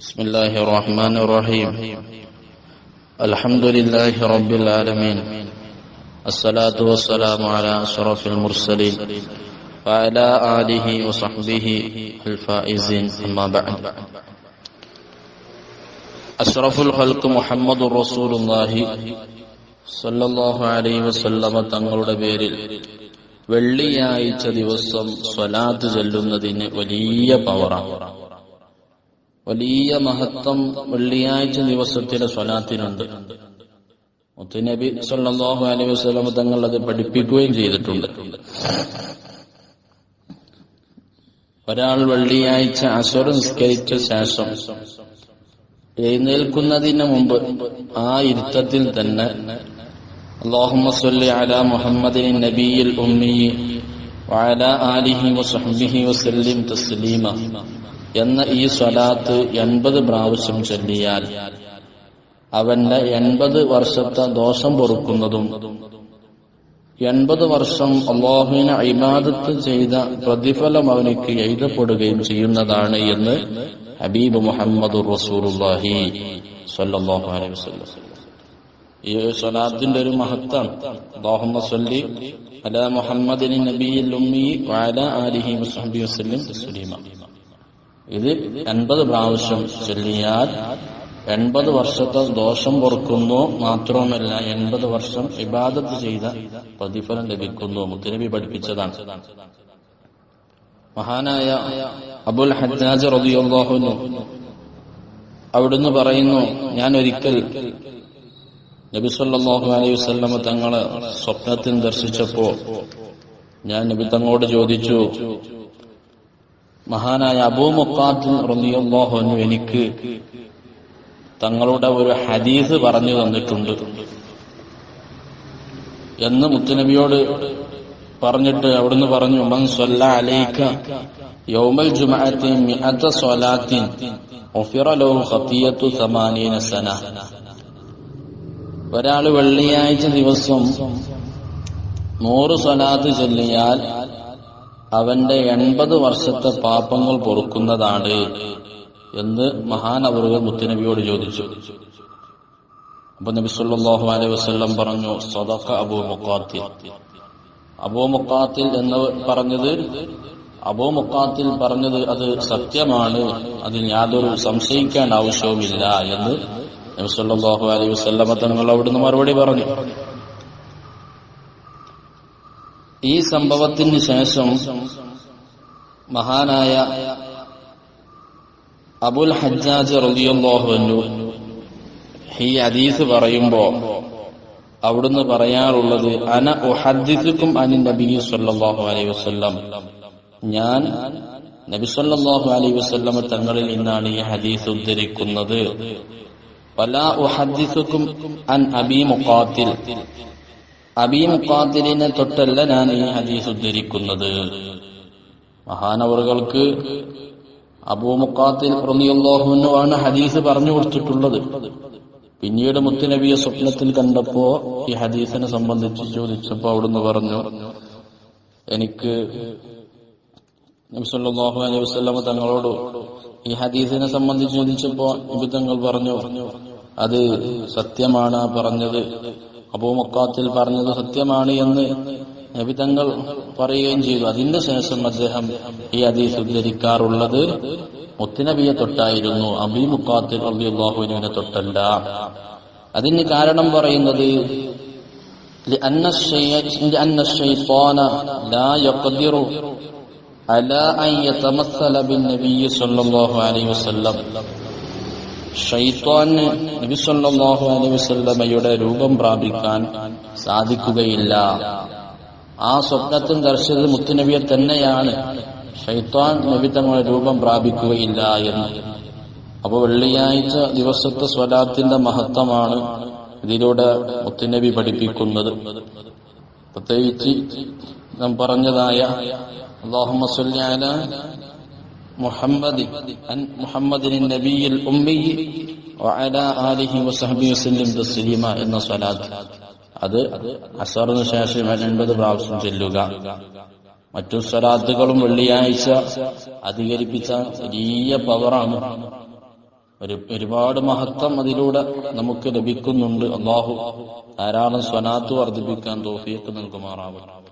بسم الله الرحمن الرحيم الحمد لله رب العالمين الصلاة والسلام على أشرف المرسلين وعلى آله وصحبه الفائزين أما بعد أشرف الخلق محمد رسول الله صلى الله عليه وسلم തങ്ങളുടെ പേരിൽ വെള്ളിയാഴ്ച ദിവസം സ്വലാത്ത് ചൊല്ലുന്നതിന് വലിയ പവറാണ്, വലിയ മഹത്വം വെള്ളിയാഴ്ച ദിവസത്തിലെ സ്വലാത്തിനുണ്ട്. മുത്തുനബി സല്ലല്ലാഹു അലൈഹി വസല്ലം തങ്ങൾ അത് പഠിപ്പിക്കുകയും ചെയ്തിട്ടുണ്ട്. ഒരാൾ വെള്ളിയാഴ്ച അസ്ർ നിസ്കരിച്ച ശേഷം എഴുന്നേൽക്കുന്നതിന് മുമ്പ് ആ ഇരുത്തത്തിൽ തന്നെ അല്ലാഹുമ്മ സ്വല്ലി അലാ മുഹമ്മദിൻ നബിയിൽ ഉമ്മി വഅലാ ആലിഹി വസഹ്ബിഹി വസല്ലിം തസ്ലീമ എന്ന ഈ സ്വലാത്ത് 80 പ്രാവശ്യം ചൊല്ലിയാൽ അവന്റെ 80 വർഷത്തെ ദോഷം പൊറുക്കുന്നതും 80 വർഷം അല്ലാഹുവിനെ ഇബാദത്ത് ചെയ്ത പ്രതിഫലം അവനിക്ക് എഴുതപ്പെടുകയും ചെയ്യുന്നതാണ് എന്ന് ഹബീബ് മുഹമ്മദുർ റസൂലുള്ളാഹി സ്വല്ലല്ലാഹു അലൈഹി വസല്ലം. ഈ സ്വലാത്തിന്റെ ഒരു മഹത്വം അല്ലാഹുമ്മ സ്വല്ലി അലാ മുഹമ്മദിൻ നബിയിൽ ഉമ്മി വഅലാ ആലിഹി വസഹ്ബിഹി വസല്ലിം തസ്ലീമ. ഇത് 80 പ്രാവശ്യം ചൊല്ലിയാൽ 80 വർഷത്തെ ദോഷം പൊറുക്കുന്നു. മാത്രവുമല്ല 80 വർഷം ഇബാദത്ത് ചെയ്ത പ്രതിഫലം ലഭിക്കുന്നു. മുത്തുനബി പഠിപ്പിച്ചതാണ്. മഹാനായ അബുൽ ഹജ്ജാജ് റളിയല്ലാഹു അൻഹു അവിടുന്ന് പറയുന്നു, ഞാൻ ഒരിക്കൽ നബി സല്ലല്ലാഹു അലൈഹി വസല്ലം തങ്ങളെ സ്വപ്നത്തിൽ ദർശിച്ചപ്പോ ഞാൻ നബി തങ്ങളോട് ചോദിച്ചു, മഹാനായ അബൂ മുഖാത്തിൽ റളിയല്ലാഹു അൻഹു എനിക്ക് തങ്ങളുടെ ഒരു ഹദീസ് പറഞ്ഞു തന്നിട്ടുണ്ട് എന്ന് മുത്തുനബിയോട് പറഞ്ഞിട്ട് അവിടുന്ന് പറഞ്ഞു, മൻ സ്വല്ല അലൈക യൗമൽ ജുമഅത്തി മിഅത സ്വലാത്തിൻ ഉഫിറ ലഹു ഖതിയത്തു 80 സന. ഒരാൾ വെള്ളിയാഴ്ച ദിവസം 100 സ്വലാത്ത് ചൊല്ലിയാൽ അവന്റെ 80 വർഷത്തെ പാപങ്ങൾ പൊറുക്കുന്നതാണ് എന്ന് മഹാനവറുകൾ മുത്തുനബിയോട് ചോദിച്ചു. അപ്പൊ നബി സല്ലല്ലാഹു അലൈഹി വസല്ലം പറഞ്ഞു, സദഖ അബൂ മുഖാത്തിൽ. അബൂ മുഖാത്തിൽ എന്ന് പറഞ്ഞത് അത് സത്യമാണ്, അതിൽ യാതൊരു സംശയിക്കാൻ ആവശ്യവുമില്ല എന്ന് നബി സല്ലല്ലാഹു അലൈഹി വസല്ലം തങ്ങൾ അവിടുന്ന് മറുപടി പറഞ്ഞു. ഈ സംഭവത്തിന് ശേഷം മഹാനായ അബുൽ ഹജ്ജാജ് റളിയല്ലാഹു അൻഹു ഈ ഹദീസ് പറയുമ്പോ അവിടുന്ന് പറയാറുള്ളത്, അന ഉഹദ്ദിസുകും അനിൻ നബി സല്ലല്ലാഹു അലൈഹി വസല്ലം, ഞാൻ നബി സല്ലല്ലാഹു അലൈഹി വസല്ലം തങ്ങളിൽ നിന്നാണ് ഈ ഹദീസ് ഉദ്ധരിക്കുന്നത്. വലാ ഉഹദ്ദിസുകും അൻ അബീ മുഖാത്തിൽ, അബീ മുഖാത്തിലിനെ തൊട്ടല്ല ഞാൻ ഈ ഹദീസ് ഉദ്ധരിക്കുന്നത്. മഹാനവറുകൾക്ക് അബൂ മുഖാത്തിൽ റളിയല്ലാഹു അൻഹു ആണ് ഹദീസ് പറഞ്ഞു കൊടുത്തിട്ടുള്ളത്. പിന്നീട് മുത്തുനബിയെ സ്വപ്നത്തിൽ കണ്ടപ്പോ ഈ ഹദീസിനെ സംബന്ധിച്ച് ചോദിച്ചപ്പോ അവിടുന്ന് പറഞ്ഞു, എനിക്ക് നബി സല്ലല്ലാഹു അലൈഹി വസല്ലം തങ്ങളോട് ഈ ഹദീസിനെ സംബന്ധിച്ച് ചോദിച്ചപ്പോ നബി തങ്ങൾ പറഞ്ഞു, അത് സത്യമാണ് പറഞ്ഞത്, അബൂ മുഖാത്തിൽ പറഞ്ഞത് സത്യമാണ് എന്ന് നബി തങ്ങൾ പറയുകയും ചെയ്തു. അതിന്റെ ശേഷം അദ്ദേഹം ഈ ഹദീസ് ഉദ്ധരിക്കാറുള്ളത് മുത്തുനബിയെ തൊട്ടായിരുന്നു, അബീ മുഖാത്തിൽ റളിയല്ലാഹു അൻഹുവിനെ തൊട്ടല്ല. അതിന് കാരണം പറയുന്നത് لأن الشيطان لا يقدر على أن يتمثل بالنبي صلى الله عليه وسلم. ഷൈത്വാന് നബി സല്ലല്ലാഹു അലൈഹി വസല്ലമയുടെ രൂപം പ്രാപിക്കാൻ സാധിക്കുകയില്ല. ആ സ്വപ്നത്തിൽ ദർശിച്ചത് മുത്തുനബിയെ തന്നെയാണ്. ഷൈത്വാൻ നബി തങ്ങളുടെ രൂപം പ്രാപിക്കുകയില്ല എന്ന്. അപ്പൊ വെള്ളിയാഴ്ച ദിവസത്തെ സ്വലാത്തിന്റെ മഹത്വമാണ് ഇതിലൂടെ മുത്തുനബി പഠിപ്പിക്കുന്നത്. പ്രത്യേകിച്ച് നാം പറഞ്ഞതായ അല്ലാഹുമ്മ സ്വല്ലി അലാ മുഹമ്മദിൻ നബിയിൽ ഉമ്മി വഅലാ ആലിഹി വസഹ്ബിഹി വസല്ലിം തസ്ലീമ എന്ന സ്വലാത്ത്, അത് അസ്റിന് ശേഷം 80 പ്രാവശ്യം ചൊല്ലുക. മറ്റു സ്വലാത്തുകളും വെള്ളിയാഴ്ച അധികരിപ്പിച്ച വലിയ പവറാണ്. ഒരുപാട് മഹത്വം അതിലൂടെ നമുക്ക് ലഭിക്കുന്നുണ്ട്. അല്ലാഹു ധാരാളം സ്വലാത്ത് വർദ്ധിപ്പിക്കാൻ തൗഫീഖ് നൽകുമാറാവട്ടെ.